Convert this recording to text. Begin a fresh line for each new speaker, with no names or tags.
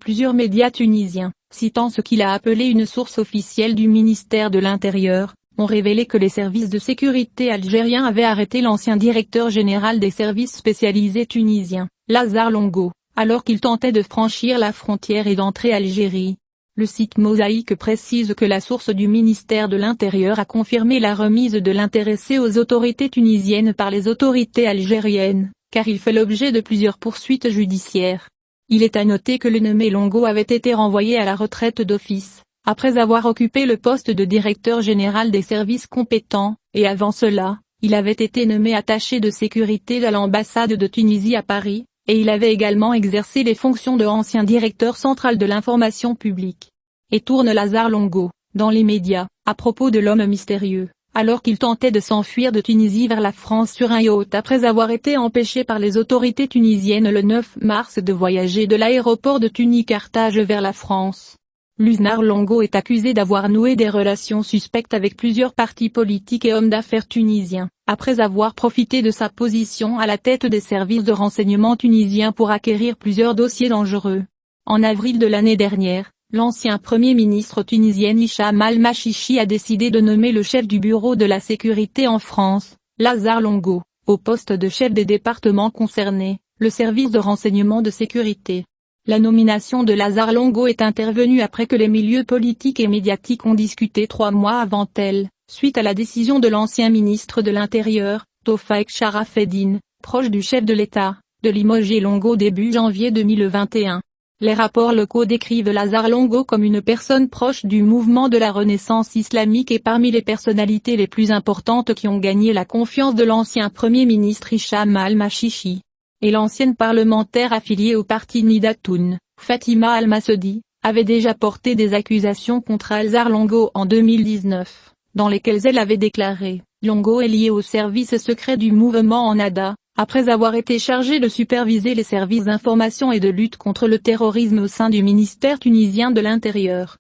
plusieurs médias tunisiens, citant ce qu'il a appelé une source officielle du ministère de l'Intérieur, ont révélé que les services de sécurité algériens avaient arrêté l'ancien directeur général des services spécialisés tunisiens, Lazare Longo, alors qu'il tentait de franchir la frontière et d'entrer Algérie. Le site Mosaïque précise que la source du ministère de l'Intérieur a confirmé la remise de l'intéressé aux autorités tunisiennes par les autorités algériennes, car il fait l'objet de plusieurs poursuites judiciaires. Il est à noter que le nommé Longo avait été renvoyé à la retraite d'office, après avoir occupé le poste de directeur général des services compétents, et avant cela, il avait été nommé attaché de sécurité à l'ambassade de Tunisie à Paris, et il avait également exercé les fonctions de ancien directeur central de l'information publique. Et tourne Lazare Longo, dans les médias, à propos de l'homme mystérieux, alors qu'il tentait de s'enfuir de Tunisie vers la France sur un yacht après avoir été empêché par les autorités tunisiennes le 9 mars de voyager de l'aéroport de Tunis-Carthage vers la France. Lazare Longo est accusé d'avoir noué des relations suspectes avec plusieurs partis politiques et hommes d'affaires tunisiens, après avoir profité de sa position à la tête des services de renseignement tunisiens pour acquérir plusieurs dossiers dangereux. En avril de l'année dernière, l'ancien Premier ministre tunisien Hicham al-Machichi a décidé de nommer le chef du bureau de la sécurité en France, Lazare Longo, au poste de chef des départements concernés, le service de renseignement de sécurité. La nomination de Lazare Longo est intervenue après que les milieux politiques et médiatiques ont discuté 3 mois avant elle, suite à la décision de l'ancien ministre de l'Intérieur, Tofaiq Sharafeddine, proche du chef de l'État, de limoger Longo début janvier 2021. Les rapports locaux décrivent Lazare Longo comme une personne proche du mouvement de la Renaissance islamique et parmi les personnalités les plus importantes qui ont gagné la confiance de l'ancien Premier ministre Hicham al-Machichi. Et l'ancienne parlementaire affiliée au parti Nidatoun, Fatima Al-Massoudi, avait déjà porté des accusations contre Lazare Longo en 2019, dans lesquelles elle avait déclaré « Longo est lié au service secret du mouvement Ennahda », après avoir été chargé de superviser les services d'information et de lutte contre le terrorisme au sein du ministère tunisien de l'Intérieur.